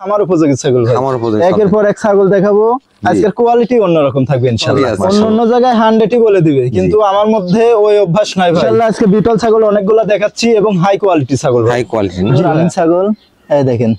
আমার উপযোগী ছাগল ভাই, আমার উপযোগী একের পর এক ছাগল দেখাবো। আজকের কোয়ালিটি অন্যরকম থাকবে ইনশাআল্লাহ। অন্য জায়গায় 100ই বলে দিবে, কিন্তু আমার মধ্যে ওই অভ্যাস নাই ভাই। ইনশাআল্লাহ আজকে বিটল ছাগল অনেকগুলো দেখাচ্ছি এবং হাই কোয়ালিটি ছাগল, হাই কোয়ালিটি রানিং ছাগল। এই দেখেন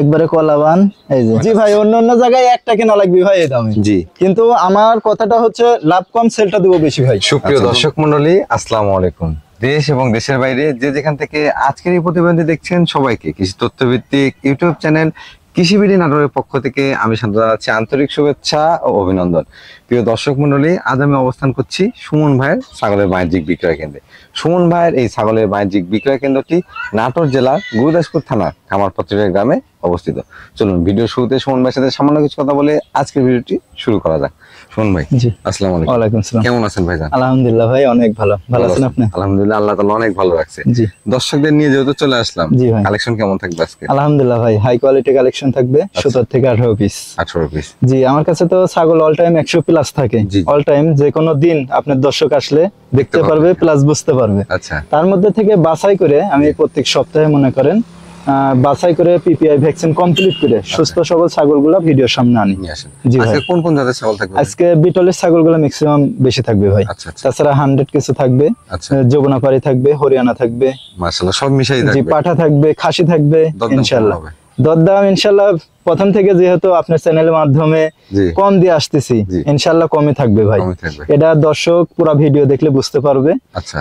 একবারে কলাবান। এই যে জি ভাই, অন্য জায়গায় একটা কেনা লাগবে ভাই এই দামে, জি, কিন্তু আমার কথাটা হচ্ছে লাভ কম, সেলটা দেবো বেশি ভাই। সুপ্রিয় দর্শক মণ্ডলী, আসসালামু আলাইকুম। দেশ এবং দেশের বাইরে যে যেখান থেকে আজকের এই প্রতিবেদনটি দেখছেন, সবাইকে কৃষি তথ্যভিত্তিক ইউটিউব চ্যানেল কৃষি বিডি নাটোরের পক্ষ থেকে আমি শান্ত জানাচ্ছি আন্তরিক শুভেচ্ছা ও অভিনন্দন। প্রিয় দর্শক মণ্ডলী, আজ আমি অবস্থান করছি সুমন ভাইয়ের ছাগলের বাণিজ্যিক বিক্রয় কেন্দ্রে। সুমন ভাইয়ের এই ছাগলের বাণিজ্যিক বিক্রয় কেন্দ্রটি নাটোর জেলার গুরুদাসপুর থানার কামারপত্রের গ্রামে অবস্থিত। চলুন ভিডিও শুরুতে সুমন ভাইয়ের সাথে সামান্য কিছু কথা বলে আজকের ভিডিওটি শুরু করা যাক। সুমন ভাই, জি আসসালামু আলাইকুম। ওয়ালাইকুম আসসালাম। কেমন আছেন ভাইজান? আলহামদুলিল্লাহ ভাই, অনেক ভালো। ভালো আছেন আপনি? আলহামদুলিল্লাহ, আল্লাহ তাআলা অনেক ভালো রাখছে। জি, দর্শকদের নিয়ে যেহেতু চলে আসলাম, জি ভাই, কালেকশন কেমন থাকবে আজকে? আলহামদুলিল্লাহ ভাই, হাই কোয়ালিটি কালেকশন থাকবে 17 থেকে 18 পিস। 18 পিস। জি, আমার কাছে তো ছাগল অল টাইম 100 প্লাস থাকে। জি। অল টাইম যে কোনো দিন আপনার দর্শক আসলে দেখতে পারবে, প্লাস বুঝতে পারবে। আচ্ছা, তার মধ্যে থেকে বাছাই করে আমি প্রত্যেক সপ্তাহে মনে করেন বাছাই করে পিপিআই ভ্যাকসিন কমপ্লিট করে সুস্থ সবল ছাগলগুলো ভিডিওর সামনে আনি। নিয়ে আসেন। জি ভাই, আজকে কোন কোন জাতের ছাগল থাকবে? আজকে বিটলের ছাগলগুলো ম্যাক্সিমাম বেশি থাকবে ভাই। আচ্ছা আচ্ছা তাছাড়া 100 কিছু থাকবে, আচ্ছা, যমুনাপাড়ি থাকবে, হরিয়ানা থাকবে, মাশাআল্লাহ সব মিশাই জি, থাকবে। পাঠা থাকবে, খাসি থাকবে দরদাম ইনশাআল্লাহ। কেমন হবে? দরদাম ইনশাআল্লাহ প্রথম থেকে যেহেতু আপনার চ্যানেলের মাধ্যমে জি, কম দিয়ে আসতেছি, জি, ইনশাআল্লাহ কমই থাকবে ভাই। কমই থাকবে। এটা দর্শক পুরো ভিডিও দেখলে বুঝতে পারবে। আচ্ছা,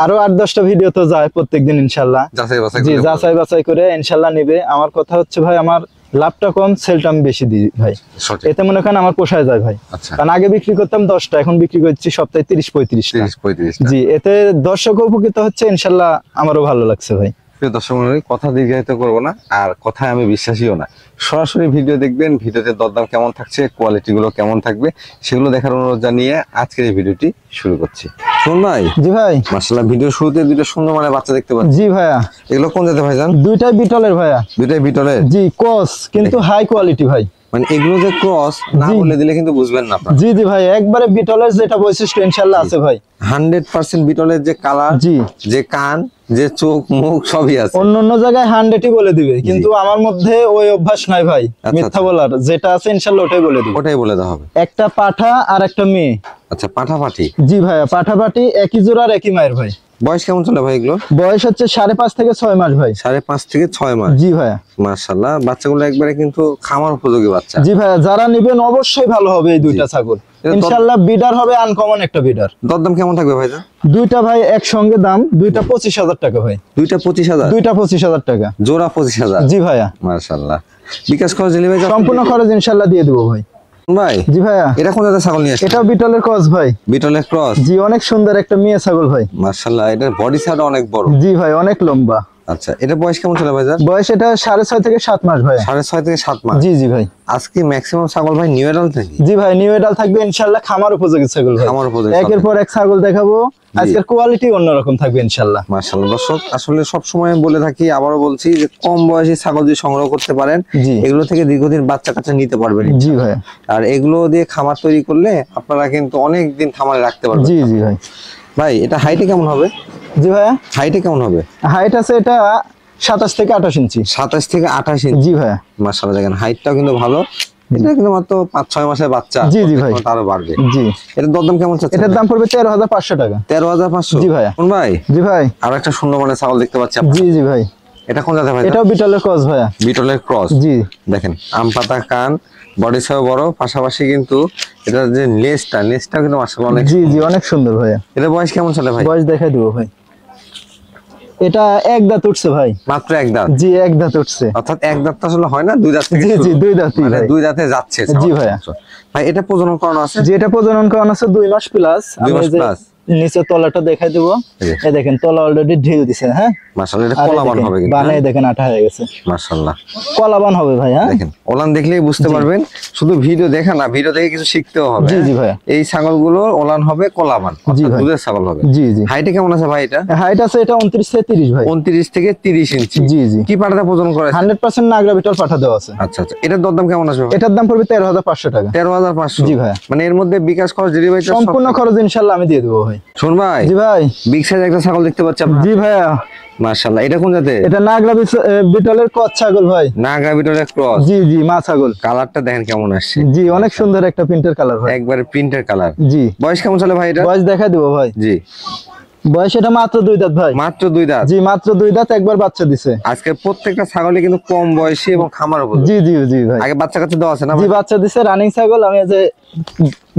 আরো 8-10টা ভিডিও তো যায় প্রত্যেকদিন ইনশাআল্লাহ। যাচাই বাছাই জি, করে যাচাই বাছাই করে ইনশাআল্লাহ নেবে। আমার কথা হচ্ছে ভাই, আমার লাভটা কম, সেলটা আমি বেশি দিই ভাই। সঠিক। এতে মনে করেন আমার পোষায় যায় ভাই। আচ্ছা, কারণ আগে বিক্রি করতাম 10টা, এখন বিক্রি করছি সপ্তাহে 30-35টা। 30-35 টা। জি, এতে দর্শক উপকৃত হচ্ছে ইনশাআল্লাহ, আমারও ভালো লাগছে ভাই। প্রিয় দর্শক মণ্ডলী, কথা দীর্ঘায়িত করবো না, আর কথায় আমি বিশ্বাসীও না। সরাসরি ভিডিও দেখবেন, ভিডিওতে দরদাম কেমন থাকছে, কোয়ালিটি গুলো কেমন থাকবে, সেগুলো দেখার অনুরোধ জানিয়ে আজকের এই ভিডিওটি শুরু করছি। শুনুন ভাই, জি ভাই, মাশাআল্লাহ ভিডিওর শুরুতে দুটো সুন্দর মানে বাচ্চা দেখতে পাচ্ছি। জি ভাইয়া, এগুলো কোন জাতের ভাইজান? দুইটাই বিটলের ভাইয়া। দুইটাই বিটলের? জি, ক্রস কিন্তু হাই কোয়ালিটি ভাই। মানে এগুলো যে ক্রস না জি। বলে দিলে কিন্তু বুঝবেন না আপনারা। জি জি ভাই, একবারে বিটলের যেটা বৈশিষ্ট্য ইনশাআল্লাহ আছে ভাই। 100% বিটলের যে কালার, জি, যে কান, যে চোখ মুখ সবই আছে। অন্য জায়গায় 100ই বলে দিবে, কিন্তু আমার মধ্যে ওই অভ্যাস নাই ভাই মিথ্যা আচ্ছা। বলার। যেটা আছে ইনশাআল্লাহ ওটাই বলে দিবে। ওটাই বলে দেওয়া হবে। একটা পাঠা আর একটা মেয়ে। আচ্ছা, পাঠাপাঠি। জি ভাইয়া, পাঠাপাঠি একই জোড়ার একই মায়ের ভাই। বয়স কেমন চলে ভাই এগুলো? বয়স হচ্ছে 5.5 থেকে 6 মাস ভাই। 5.5 থেকে 6 মাস। জি ভাইয়া, মাশাআল্লাহ বাচ্চাগুলো একবারে কিন্তু খামার উপযোগী বাচ্চা। জি ভাইয়া, যারা নিবেন অবশ্যই ভালো হবে এই দুইটা ছাগল। ইনশাআল্লাহ বিডার হবে, আনকমন একটা বিডার। দরদাম কেমন থাকবে ভাইজান? দুইটা ভাই একসঙ্গে দাম, দুইটা 25,000 টাকা ভাই। দুইটা 25,000? দুইটা 25,000 টাকা জোড়া 25,000? জি ভাইয়া, মাশাআল্লাহ। বিকাশ খরচ দিলে ভাই সম্পূর্ণ খরচ ইনশাআল্লাহ দিয়ে দেবো ভাই। ভাই, জি ভাইয়া, এটা কোন জাতের ছাগল নিয়ে আসছেন? এটা বিটলের ক্রস ভাই। বিটলের ক্রস? জি, অনেক সুন্দর একটা মেয়ে ছাগল ভাই। মাশাআল্লাহ, এটার বডি সাইজ অনেক বড়। জি ভাই, অনেক লম্বা। আচ্ছা, এটা বয়স কেমন চলে ভাইজান? বয়স এটা 6.5 থেকে 7 মাস ভাই। 6.5 থেকে 7 মাস? জি জি ভাই। আজকে ম্যাক্সিমাম ছাগল ভাই নিউ এডাল থেকে? জি ভাই, নিউ এডাল থাকবে ইনশাআল্লাহ, খামার উপযোগী ছাগল ভাই। খামার উপযোগী একের পর এক ছাগল দেখাবো। আজকের কোয়ালিটি অন্যরকম থাকবে ইনশাআল্লাহ। মাশাআল্লাহ। দর্শক আসলে সব সময় বলে থাকি, আবারও বলছি যে কম বয়সী ছাগল যদি সংগ্রহ করতে পারেন, জি, এগুলো থেকে দীর্ঘদিন বাচ্চা কাচ্চা নিতে পারবেন। জি ভাই। আর এগুলো দিয়ে খামার তৈরি করলে আপনারা কিন্তু অনেক দিন খামারে রাখতে পারবেন। জি জি ভাই। ভাই, এটা হাইটে কেমন হবে? জি ভাইয়া, হাইটে কেমন হবে? হাইট আছে এটা 27 থেকে 28 ইঞ্চি। 27 থেকে 28 ইঞ্চি? জি ভাইয়া। মাশাআল্লাহ, দেখেন হাইটটাও কিন্তু ভালো। এটা কিন্তু মাত্র 5-6 মাসের বাচ্চা। জি জি ভাই, আরো বাড়বে। জি। এটার দরদাম কেমন চাচ্ছেন? এটার দাম পড়বে 13,500 টাকা। 13,500? জি ভাইয়া। কোন ভাই? জি ভাই। আর একটা সুন্দর মানে ছাগল দেখতে পাচ্ছি আপনারা। জি জি ভাই। এটা কোন জাতের ভাই? এটাও বিটলের ক্রস ভাইয়া। বিটলের ক্রস? জি। দেখেন আম পাতা কান, বডি সাইজ বড়, পাশাপাশি কিন্তু এটা যে লেজটা কিন্তু মাশাআল্লাহ অনেক। জি জি, অনেক সুন্দর ভাইয়া। এটা বয়স কেমন চলে ভাই? বয়স দেখাই দেবো ভাই। এটা এক দাঁত উঠছে ভাই। মাত্র এক দাঁত? জি, এক দাঁত উঠছে। অর্থাৎ এক দাঁত তো আসলে হয় না, দুই দাঁত থেকে জি শুরু। জি, দুই দাঁতই মানে ভাই। দুই দাঁতে যাচ্ছে। জি ভাইয়া। ভাই, এটা প্রজনন করানো আছে? জি, এটা প্রজনন করানো আছে 2 মাস প্লাস। 2 মাস প্লাস? নিচে তলাটা দেখাই দেবো। এই দেখেন তলা অলরেডি ঢিল দিছে। হ্যাঁ মাশাআল্লাহ, এটা কলাবান হবে কিন্তু। বানাই দেখেন আঠা হয়ে গেছে। মাশাআল্লাহ, কলাবান হবে ভাই। হ্যাঁ দেখেন ওলান দেখলেই বুঝতে পারবেন। শুধু ভিডিও দেখা না, ভিডিও দেখে কিছু শিখতেও হবে। জি জি ভাইয়া। এই ছাগলগুলো ওলান হবে কলাবান, জি অর্থাৎ ভাই। দুধের ছাগল হবে। জি জি। হাইটে কেমন আছে ভাই এটা? হাইট আছে এটা 29 থেকে 30 ভাই। 29 থেকে 30 ইঞ্চি? জি জি। কি পাঠাতে প্রজনন করা আছে? 100% নাগরা বিটল পাঠা দেওয়া আছে। আচ্ছা আচ্ছা, এটার দরদাম কেমন আসবে ভাই? এটার দাম পড়বে 13,500 টাকা। 13,500? জি ভাইয়া। মানে এর মধ্যে বিকাশ খরচ ডেলিভারি সম্পূর্ণ খরচ ইনশাআল্লাহ আমি দিয়ে দেবো ভাই। ভাই। শোন ভাই, জি ভাই। বিগ সাইজ একটা ছাগল দেখতে পাচ্ছি আমরা। জি ভাইয়া। মাশাআল্লাহ, এটা কোন জাতের? এটা নাগরা বিটলের কচ ছাগল ভাই। নাগরা বিটলের ক্রস। জি জি, মা ছাগল। কালারটা দেখেন কেমন আসছে। জি, অনেক সুন্দর একটা প্রিন্টের কালার ভাই। একবারে প্রিন্টের কালার। জি। বয়স কেমন চলে ভাই এটা? বয়স দেখা দিব ভাই। জি। বয়স এটা মাত্র 2 দাঁত ভাই। মাত্র 2 দাঁত? জি, মাত্র 2 দাঁত, একবার বাচ্চা দিছে। আজকে প্রত্যেকটা ছাগলই কিন্তু কম বয়সী এবং খামার উপযোগী। জি জি জি ভাই। আগে বাচ্চা কাচ্চা দেওয়া আছে না? জি, বাচ্চা দিছে, রানিং ছাগল। আমি যে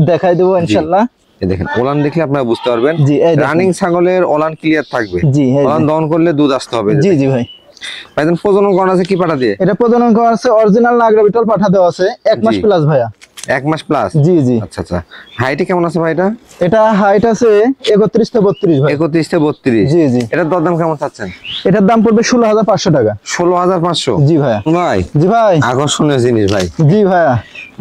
দেখাই দেব ইনশাআল্লাহ। এই দেখেন, ওলান দেখলে আপনারা বুঝতে পারবেন। জি, এই দেখেন। রানিং ছাগলের ওলান ক্লিয়ার থাকবে। জি, এই ওলান যে। দহন করলে দুধ আসতে হবে। জি জি ভাই। ভাইজান প্রজনন করানো আছে কি পাঠা দিয়ে? এটা প্রজনন করা আছে অরিজিনাল নাগরা বিটল পাঠা দেওয়া আছে 1 মাস জি। প্লাস ভাইয়া। 1 মাস প্লাস? জি জি। আচ্ছা আচ্ছা। হাইটে কেমন আছে ভাই এটা? এটা হাইট আছে 31 থেকে 32 ভাই। 31 থেকে 32? জি জি। এটার দরদাম কেমন চাচ্ছেন? এটার দাম পড়বে 16500 টাকা। 16500? জি ভাইয়া। ভাই, জি ভাই। আকর্ষণীয় জিনিস ভাই। জি ভাইয়া।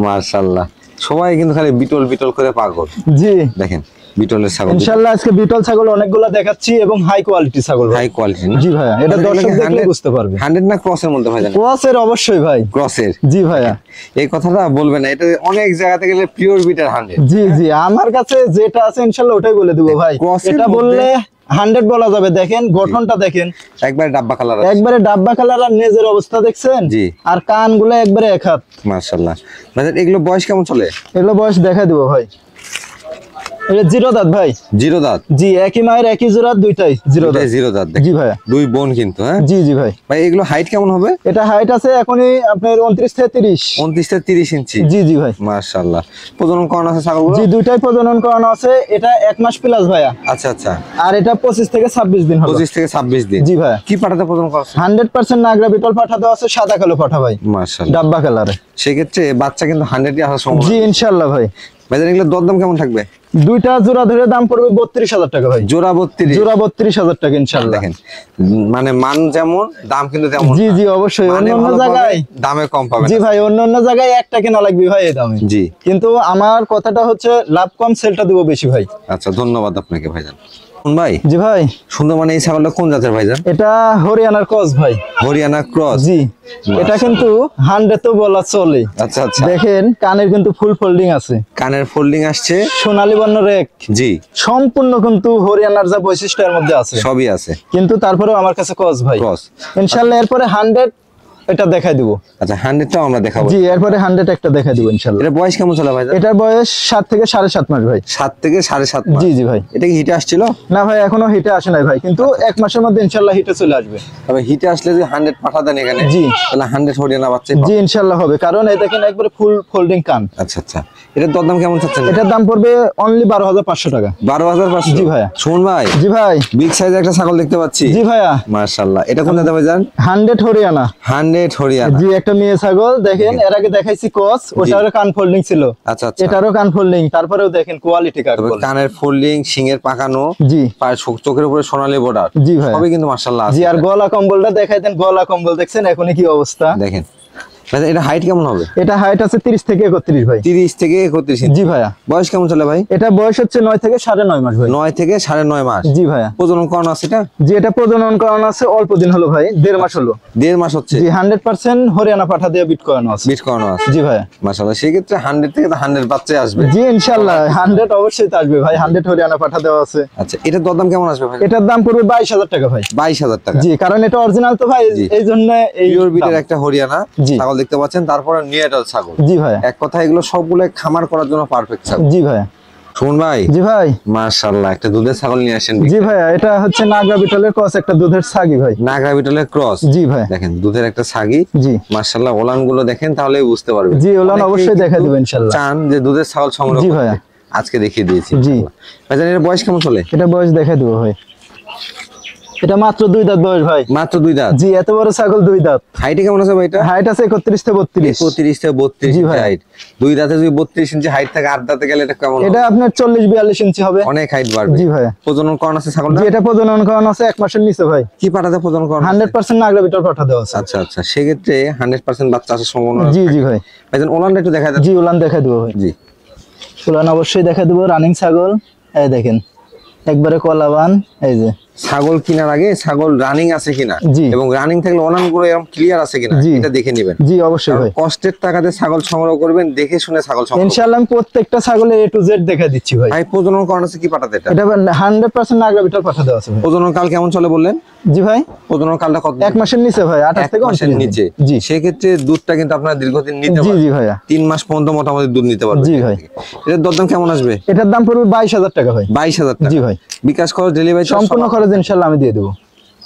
মাশাআল্লাহ, সবাই কিন্তু খালি বিটল বিটল করে পাগল। জি। দেখেন বিটলের ছাগল, ইনশাআল্লাহ আজকে বিটল ছাগল অনেকগুলো দেখাচ্ছি এবং হাই কোয়ালিটি ছাগল ভাই। High quality. জি ভাইয়া, এটা দর্শক দেখলে বুঝতে পারবে। 100 না ক্রসের মধ্যে ভাই? জানেন ক্রসের অবশ্যই ভাই। ক্রসের? জি ভাইয়া। এই কথাটা বলবেন না, এটা অনেক জায়গাতে গেলে পিওর বিটার 100। জি জি, আমার কাছে যেটা আছে ইনশাআল্লাহ ওটাই বলে দেব ভাই। Cross এর এটা মধ্যে- বললে 100 বলা যাবে। দেখেন গঠনটা দেখেন, একবারে ডাব্বা কালার আছে। একবারে ডাব্বা কালার। আর নেজের অবস্থা দেখছেন? জি। আর কানগুলো একবারে এক হাত। মাশাআল্লাহ। ভাইজান এগুলো বয়স কেমন চলে? এগুলো বয়স দেখা দিব ভাই। এটা 0 দাঁত ভাই। 0 দাঁত? জি, একই মায়ের একই জোড়া, দুইটাই 0 দাঁত। 0 দাঁত। জি ভাইয়া। দুই বোন কিন্তু। হ্যাঁ জি জি ভাই। ভাই, এগুলো হাইট কেমন হবে? এটা হাইট আছে এখনই আপনার 29 থেকে 30। 29 থেকে 30 ইঞ্চি? জি জি ভাই। মাশাআল্লাহ। প্রজনন করানো আছে ছাগলগুলো? জি, দুইটাই প্রজনন করানো আছে। এটা 1 মাস প্লাস ভাইয়া। আচ্ছা আচ্ছা। আর এটা 25 থেকে 26 দিন হলো। 25 থেকে 26 দিন? জি ভাইয়া। কি পাঠাতে প্রজনন করা আছে? 100% নাগরা বিটল পাঠা দেওয়া আছে, সাদা কালো পাঠা ভাই, মাশাআল্লাহ। ডাব্বা কালারে। সেক্ষেত্রে বাচ্চা কিন্তু 100ই আসার জি সম্ভাবনা। ইনশাআল্লাহ ভাই। ভাইজান এগুলো দরদাম কেমন থাকবে? দুইটা জোড়া ধরে দাম পড়বে 32000 টাকা ভাই। জোড়া 32? জোড়া 32000 টাকা ইনশাআল্লাহ। দেখেন, মানে মান যেমন দাম কিন্তু তেমন। জি জি অবশ্যই। মানে অন্য ভালো জায়গায় পাবে, দামে কম পাবে। জি ভাই, অন্য জায়গায় একটা কেনা লাগবে ভাই এই দামে। জি। কিন্তু আমার কথাটা হচ্ছে লাভ কম, সেলটা দিব বেশি ভাই। আচ্ছা, ধন্যবাদ আপনাকে ভাইজান। ভাই, জি ভাই। সুন্দর, মানে এই ছাগলটা কোন জাতের ভাইজান? এটা হরিয়ানার ক্রস ভাই। হরিয়ানা ক্রস? জি। এটা কিন্তু 100 তো বলা চলে। আচ্ছা আচ্ছা। দেখেন কানের কিন্তু ফুল ফোল্ডিং আছে, কানের ফোল্ডিং আসছে, সোনালী বর্ণ রেক। জি। সম্পূর্ণ কিন্তু হরিয়ানার যা বৈশিষ্ট্য এর মধ্যে আছে সবই আছে, কিন্তু তারপরেও আমার কাছে ক্রস ভাই। ক্রস। ইনশাআল্লাহ এরপরে 100 এটা দেখাই দিব। আচ্ছা, 100টাও আমরা দেখাবো। জি, এরপরে 100 একটা দেখাই দিব ইনশাআল্লাহ। এটা বয়স কেমন চলে ভাইজান? এটার বয়স 7 থেকে 7.5 মাস ভাই। 7 থেকে 7.5 মাস? জি জি ভাই। এটা কি হিটে আসছিল? না ভাই, এখনো হিটে আসে নাই ভাই, কিন্তু 1 মাসের মধ্যে ইনশাআল্লাহ হিটে চলে আসবে। তবে হিটে আসলে যদি 100 পাঠা দেন এখানে, জি। তাহলে 100 হরিয়ানা বাচ্চা। জি ইনশাআল্লাহ হবে, কারণ এই দেখেন একবারে ফুল ফোল্ডিং কান। আচ্ছা আচ্ছা। এটার দরদাম কেমন চাচ্ছেন? এটার দাম পড়বে অনলি 12500 টাকা। 12500? জি ভাইয়া। শুন ভাই, জি ভাই। বিগ সাইজের একটা ছাগল দেখতে পাচ্ছি। জি ভাইয়া। মাশাআল্লাহ। এটা কোন জাতের ভাইজান? 100 হরিয়ানা। 100 হরিয়ানা? জি, একটা মেয়ে ছাগল। দেখেন এর আগে দেখাইছি ক্রস, ওটারও কান ফোল্ডিং ছিল। আচ্ছা আচ্ছা। এটারও কান ফোল্ডিং, তারপরেও দেখেন কোয়ালিটি কাকে তবে বলে। কানের ফোল্ডিং, শিঙের পাকানো, জি পায়ের চোখের উপরে সোনালী বর্ডার, জি ভাই। সবই কিন্তু মাশাআল্লাহ আছে। জি, আর গলা কম্বলটা দেখাই দেন। গলা কম্বল দেখছেন এখনই কি অবস্থা। দেখেন ভাইজান, এটা হাইট কেমন হবে? এটা হাইট আছে 30 থেকে 31 ভাই। 30 থেকে 31 ইঞ্চি? জি ভাইয়া। বয়স কেমন চলে ভাই? এটা বয়স হচ্ছে 9 থেকে 9.5 মাস ভাই। 9 থেকে 9.5 মাস? জি ভাইয়া। প্রজনন করানো আছে এটা? জি, এটা প্রজনন করানো আছে অল্প দিন হলো ভাই, 1.5 মাস হলো। 1.5 মাস হচ্ছে? জি, 100% হরিয়ানা পাঠা দিয়ে বিট করানো আছে। বিট করানো আছে? জি ভাইয়া। মাশাআল্লাহ। সেই ক্ষেত্রে 100 থেকে তো 100 বাচ্চাই আসবে। জি ইনশাআল্লাহ 100 অবশ্যই তো আসবে ভাই। 100 হরিয়ানা পাঠা দেওয়া আছে। আচ্ছা, এটার দরদাম কেমন আসবে ভাই? এটার দাম পড়বে 22000 টাকা ভাই। 22000 টাকা? জি, কারণ এটা অরিজিনাল তো ভাই, জি। এই জন্য এই পিওর বিটের দাম। একটা হরিয়ানা জি। ছাগল দেখতে পাচ্ছেন, তারপরে নিউটাল ছাগল। জি ভাই। এক কথা এগুলো সবগুলো খামার করার জন্য পারফেক্ট ছাগল। জি ভাই। শুন ভাই, জি ভাই। মাশাআল্লাহ, একটা দুধের ছাগল নিয়ে আসেন। জি ভাইয়া, এটা হচ্ছে নাগরা বিটলের ক্রস, একটা দুধের ছাগি ভাই। নাগরা বিটলের ক্রস? জি ভাই। দেখেন দুধের একটা ছাগি। জি। মাশাআল্লাহ, ওলান গুলো দেখেন তাহলেই বুঝতে পারবেন। জি, ওলান অনেকেই অবশ্যই দেখা কিন্তু দেব ইনশাআল্লাহ। চান যে দুধের ছাগল সংগ্রহ জি করতে। ভাইয়া। আজকে দেখিয়ে দিয়েছি। জি। ভাইজান এর বয়স কেমন চলে? এটা বয়স দেখা দেব ভাই। এটা মাত্র 2 দাঁত বয়স ভাই। মাত্র 2 দাঁত? জি, এত বড় ছাগল 2 দাঁত। হাইটে কেমন আছে ভাই এটা? হাইট আছে 31 থেকে 32। 31 থেকে 32 জি ইঞ্চি ভাই। হাইট। 2 দাঁতে যদি 32 ইঞ্চি হাইট থাকে, 8 দাঁতে গেলে এটা কেমন এটা হবে? আপনার 40-42 ইঞ্চি হবে। অনেক হাইট বাড়বে। জি ভাই। প্রজনন করানো আছে ছাগলটা? জি, এটা প্রজনন করানো আছে 1 মাসের নিচে ভাই। কি পাঠাতে প্রজনন করানো আছে? 100% নাগরা বিটল পাঠা দেওয়া আছে। আচ্ছা আচ্ছা। সেক্ষেত্রে 100% বাচ্চা আসার সম্ভাবনা। জি জি ভাই। ভাইজান ওলানটা একটু দেখা দেন। জি, উলান দেখা দেব ভাই। জি। উলান অবশ্যই দেখা দেব। রানিং ছাগল, এই দেখেন একবারে কলাবান। এই যে ছাগল কেনার আগে ছাগল রানিং আছে কিনা জি। এবং রানিং থাকলে অনানগুলো এরকম ক্লিয়ার আছে কিনা জি। এটা দেখে নেবেন। জি অবশ্যই ভাই, কষ্টের টাকাতে ছাগল সংগ্রহ করবেন, দেখে শুনে ছাগল সংগ্রহ করবেন। ইনশাআল্লাহ আমি প্রত্যেকটা ছাগলের A to Z দেখা দিচ্ছি ভাই। ভাই প্রজনন করানো আছে কি পাঠাতে এটা? এটা 100% নাগরা বিটল পাঠা দেওয়া আছে ভাই। প্রজনন কাল কেমন চলে বললেন? জি ভাই, প্রজনন কালটা কত? 1 মাসের নিচে ভাই, 28 এক থেকে মাসের 29 দিন। নিচে। জি সেক্ষেত্রে দুধটা কিন্তু আপনারা দীর্ঘদিন নিতে জি পারবেন। জি ভাইয়া, 3 মাস পর্যন্ত মোটামুটি দুধ নিতে পারবেন। জি ভাই। এটার দরদাম কেমন আসবে? এটার দাম পড়বে 22,000 টাকা ভাই। 22,000 টাকা। জি ভাই, বিকাশ খরচ, ডেলিভারি সম্পূর্ণ খরচ ইনশাআল্লাহ আমি দিয়ে দেবো।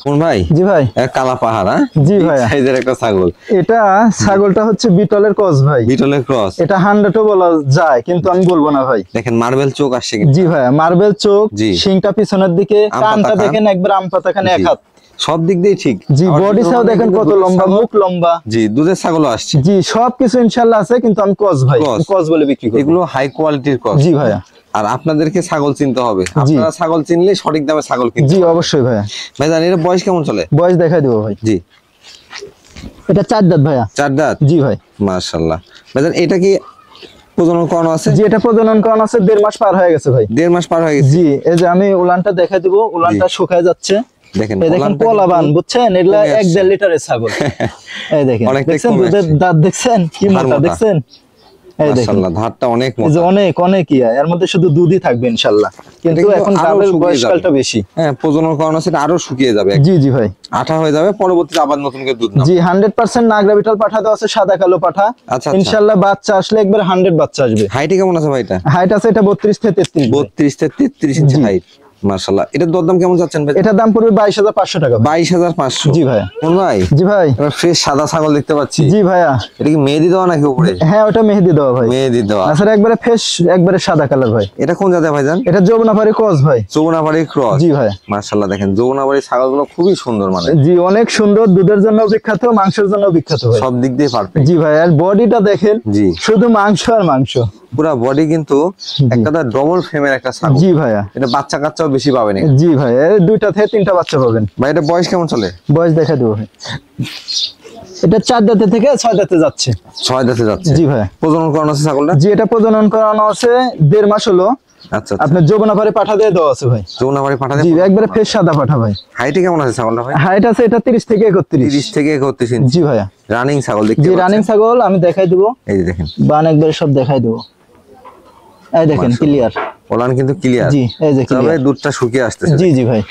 কোন ভাই? জি ভাই, এক কালা পাহাড়, জি ভাইয়া। সাইজের একটা ছাগল। এটা ছাগলটা হচ্ছে বিটলের ক্রস ভাই। বিটলের ক্রস। এটা 100ও বলা যায় কিন্তু আমি বলবো না ভাই। দেখেন মার্বেল চোখ আসছে কিন্তু। জি ভাইয়া, মার্বেল চোখ, জি। শিংটা পিছনের দিকে, আম পাতা কানটা কান। দেখেন একবার আম পাতা খানে এক জি। হাত। সব দিক দিয়ে ঠিক। জি, আবার বডি কিন্তু সাও দেখেন কিন্তু কত দুধের লম্বা, ছাগল- মুখ লম্বা। জি, দুধের ছাগলও আসছে। জি, সবকিছু ইনশাআল্লাহ আছে কিন্তু আমি ক্রস ভাই, ক্রস। ক্রস বলে বিক্রি করি। এগুলো হাই কোয়ালিটির ক্রস। জি ভাইয়া। আর আপনাদেরকে ছাগল চিনতে হবে। আপনারা ছাগল চিনলে সঠিক দামে ছাগল কিনতে জি পারবেন। অবশ্যই ভাইয়া। ভাই জানেন এর বয়স কেমন চলে? বয়স দেখাই দেবো ভাই। জি। এটা 4 দাঁত ভাইয়া। 4 দাঁত। জি ভাই। মাশাআল্লাহ। ভাই জানেন এটা কি প্রজনন করানো আছে? জি, এটা প্রজনন করানো আছে, 1.5 মাস পার হয়ে গেছে ভাই। 1.5 মাস পার হয়ে গেছে। জি, এই যে আমি উলানটা দেখাই দিব, উলানটা শুকায় যাচ্ছে। দেখেন এই দেখেন ওলানটা পোলাবান, কিন্তু বুঝছেন, এগুলা কমে আসছে। 1.5 লিটারের ছাগল। এই দেখেন, অনেকটাই দেখছেন কমে দুধের আসছে। দাঁত দেখছেন কি ধার মোটা, মোটা। দেখছেন? এই দেখেন, মাশাআল্লাহ, ধারটা অনেক এই যে মোটা। অনেক অনেক ইয়া, এর মধ্যে শুধু দুধই থাকবে ইনশাআল্লাহ। কিন্তু কিন্তু এখন আরো গাবের শুকিয়ে বয়সকালটা যাবে। বেশি। হ্যাঁ, প্রজনন করানো আছে, এটা আরো শুকিয়ে যাবে। জি জি ভাই। আঠা হয়ে যাবে, পরবর্তীতে আবার নতুন করে দুধ নামবে। জি, 100% নাগরা বিটল পাঠা দেওয়া আছে, সাদা কালো পাঠা। আচ্ছা। ইনশাআল্লাহ বাচ্চা আসলে একবার 100 বাচ্চা আসবে। হাইটে কেমন আছে ভাই এটা? হাইট আছে এটা 32 থেকে 33। 32 থেকে 33 ইঞ্চি জি। হাইট। মাশাআল্লাহ। এটার দরদাম কেমন যাচ্ছেন ভাই? এটার দাম পড়বে 22,500 টাকা ভাই। 22,500। জি ভাইয়া। কোন ভাই? জি ভাই। এবার ফ্রেশ সাদা ছাগল দেখতে পাচ্ছি। জি ভাইয়া। এটা কি মেহেদি দেওয়া নাকি উপরে? হ্যাঁ, ওটা মেহেদি দেওয়া ভাই। মেহেদি দেওয়া। আচ্ছা, একবারে ফ্রেশ, একবারে সাদা কালার ভাই। এটা কোন জাতের ভাইজান? এটা যমুনাপাড়ি ক্রস ভাই। চৌনাবাড়ি ক্রস। জি ভাই। মাশাআল্লাহ, দেখেন যৌনাবাড়ি ছাগলগুলো খুবই সুন্দর, মানে জি, অনেক সুন্দর, দুধের জন্য বিখ্যাত, মাংসের জন্য বিখ্যাত ভাই। সব দিক দিয়ে পারফেক্ট। জি ভাই, আর বডিটা দেখেন, জি। শুধু মাংস আর মাংস। পুরা বডি কিন্তু একটা ডবল ফ্রেমের একটা ছাগল। জি ভাইয়া। এটা বাচ্চা কাচ্চাও বেশি পাবেন। জি ভাই, এই 2টা থেকে 3টা বাচ্চা পাবেন। ভাই এটা বয়স কেমন চলে? বয়স দেখা দেবো ভাই। এটা 4 দাঁতে থেকে 6 দাঁতে যাচ্ছে। 6 দাঁতে যাচ্ছে। জি ভাই। প্রজনন করানো আছে ছাগলটা? জি, এটা প্রজনন করানো আছে 1.5 মাস হলো। আচ্ছা। আপনার যমুনাপাড়ি পাঠা দিয়ে দেওয়া আছে ভাই। যৌনাবাড়ি পাঠাতে। জি, একবারে ফ্রেশ সাদা পাঠা ভাই। হাইটে কেমন আছে ছাগলটা ভাই? হাইট আছে এটা 30 থেকে 31। 30 থেকে 31 ইঞ্চি। জি ভাইয়া। রানিং ছাগল দেখতে জি, পাচ্ছেন। রানিং ছাগল আমি দেখাই দেবো। এই যে দেখেন বান একবারে সব দেখাই দেবো। এই দেখেন ক্লিয়ার। ওলান কিন্তু ক্লিয়ার। জি, এই যে তবে ক্লিয়ার। দুধটা শুকিয়ে আসতেছে। জি জি ভাই।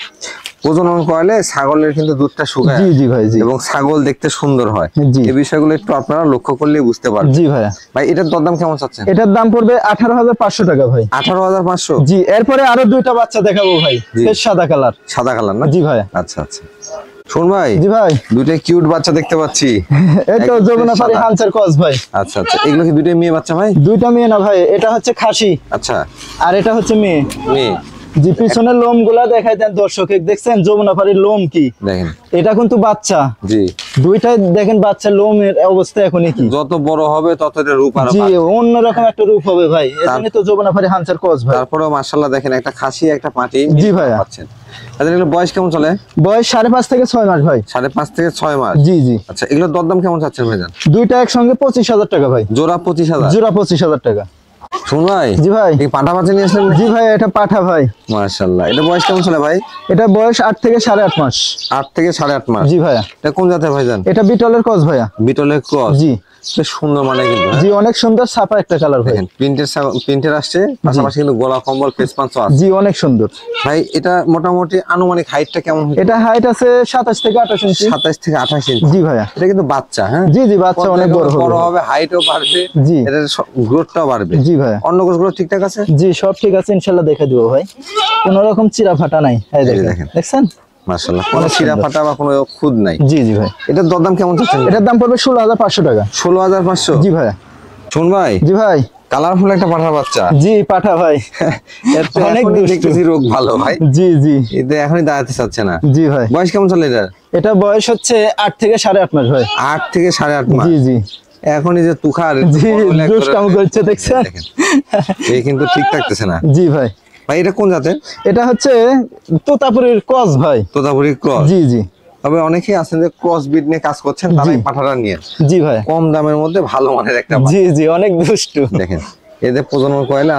প্রজনন করালে ছাগলের কিন্তু দুধটা শুকায়। জি জি ভাই। জি এবং ছাগল দেখতে সুন্দর হয়। জি। এই বিষয়গুলো একটু আপনারা লক্ষ্য করলেই বুঝতে পারবেন। জি ভাইয়া। ভাই এটার দরদাম কেমন চাচ্ছেন? এটার দাম পড়বে 18,500 টাকা ভাই। 18,500। জি, এরপরে আরো 2টা বাচ্চা দেখাবো ভাই, জি। বেশ সাদা কালার। সাদা কালার না? জি ভাইয়া। আচ্ছা। শোন ভাই, জি ভাই। দুইটা কিউট বাচ্চা দেখতে পাচ্ছি। এই তো একদম যমুনাপাড়ি সাদা। হানসার ক্রস ভাই। আচ্ছা। এগুলো কি দুইটাই মেয়ে বাচ্চা ভাই? 2টা মেয়ে না ভাই, এটা হচ্ছে খাসি আচ্ছা। আর এটা হচ্ছে মেয়ে। মেয়ে। জি, পিছনের লোম গুলা দেখাই দেন দর্শক, দেখছেন যমুনাপাড়ির লোম কি? দেখেন। এটা কিন্তু বাচ্চা। জি। 2টাই দেখেন বাচ্চা, লোমের অবস্থা এখনই কি। যত বড় হবে তত এটা রূপ আর জি, অন্যরকম একটা রূপ হবে ভাই, এজন্যই তো যমুনাপাড়ি হানসার ক্রস ভাই। তারপরেও মাশাআল্লাহ দেখেন একটা খাসি একটা পাটি। জি ভাইয়া। পাচ্ছেন। আচ্ছা, এগুলো বয়স কেমন চলে? বয়স 5.5 থেকে 6 মাস ভাই। 5.5 থেকে 6 মাস। জি জি। আচ্ছা, এগুলোর দরদাম কেমন চাচ্ছেন ভাইজান? 2টা একসঙ্গে 25,000 টাকা ভাই। জোড়া 25,000। জোড়া 25,000 টাকা। শুন ভাই। জি ভাই। এই পাটা বাচ্চা নিয়ে আসলেন? জি ভাই, এটা পাঠা ভাই। মাশাআল্লাহ। এটা বয়স কেমন চলে ভাই? এটা বয়স 8 থেকে 8.5 মাস। 8 থেকে 8.5 মাস। জি ভাইয়া। এটা কোন জাতের ভাইজান? এটা বিটলের ক্রস ভাইয়া। বিটলের ক্রস। জি। বেশ সুন্দর মানে কিন্তু। হ্যাঁ? জি, অনেক সুন্দর ছাপা একটা কালার ভাই। দেখেন প্রিন্টের আসছে, পাশাপাশি কিন্তু গলা কম্বল ফেস পাঁচও আছে। জি, অনেক সুন্দর ভাই এটা মোটামুটি আনুমানিক হাইটটা কেমন হবে? এটা হাইট আছে 27 থেকে 28 ইঞ্চি। 27 থেকে 28 ইঞ্চি। জি ভাইয়া। এটা কিন্তু বাচ্চা। হ্যাঁ জি জি, বাচ্চা অনেক বড় বড় হবে। হবে, হাইটও বাড়বে। জি। এটার গ্রোথটাও বাড়বে। জি ভাইয়া। অন্য কোষগুলো ঠিকঠাক আছে? জি, সব ঠিক আছে ইনশাআল্লাহ, দেখে দিব ভাই। কোনো রকম চিরা ফাটা নাই। এই দেখেন। দেখেন, দেখছেন? মাশাআল্লাহ, কোনো শিরা ফাটা বা কোনো খুদ নাই। জি জি ভাই। এটার দরদাম কেমন চাচ্ছেন? এটার দাম পড়বে 16,500 টাকা। 16,500। জি ভাইয়া। শুন ভাই, জি ভাই। কালারফুল একটা পাঠার বাচ্চা। জি, পাঠা ভাই। এর তো অনেক এখনই দুষ্টু। দেখতেছি রোগ ভালো ভাই। জি জি। এতে এখনই দাঁড়াতে চাচ্ছে না। জি ভাই। বয়স কেমন চলে এটা? এটা বয়স হচ্ছে 8 থেকে 8.5 মাস ভাই। 8 থেকে 8.5 মাস। জি জি। এখনই যে তুখার জি, দুষ্টামি করছে দেখছেন? দেখেন, এই কিন্তু ঠিক থাকতেছে না। জি ভাই। ভাই এটা কোন জাতের? এটা হচ্ছে তোতাপুরীর ক্রস ভাই। তোতাপুরি ক্রস। জি জি। তবে অনেকেই আছেন যে ক্রস বিট নিয়ে কাজ করছেন, তারাই জি। পাঠাটা নিয়ে জি ভাই। কম দামের মধ্যে ভালো মানের একটা জি জি, অনেক দুষ্টু। দেখেন এদের প্রজনন করাইলে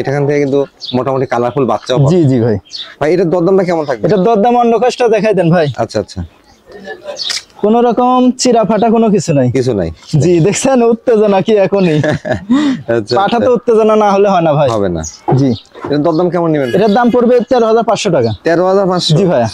এখান থেকে কিন্তু মোটামুটি কালারফুল বাচ্চাও পাবে। জি জি ভাই। ভাই এটার দরদামটা কেমন থাকবে? এটার দরদাম অন্য কাজটা দেখাই দেন ভাই। আচ্ছা আচ্ছা, কোন রকম চিরা ফাটা কোনো কিছু নাই। কিছু নাই। জি দেখছেন উত্তেজনা কি এখনই। আচ্ছা, পাঠা তো উত্তেজনা না হলে হয় না ভাই। হবে না। জি এটার দরদাম কেমন নেবেন? এটার দাম পড়বে 13,500 টাকা। 13,500? জি ভাইয়া।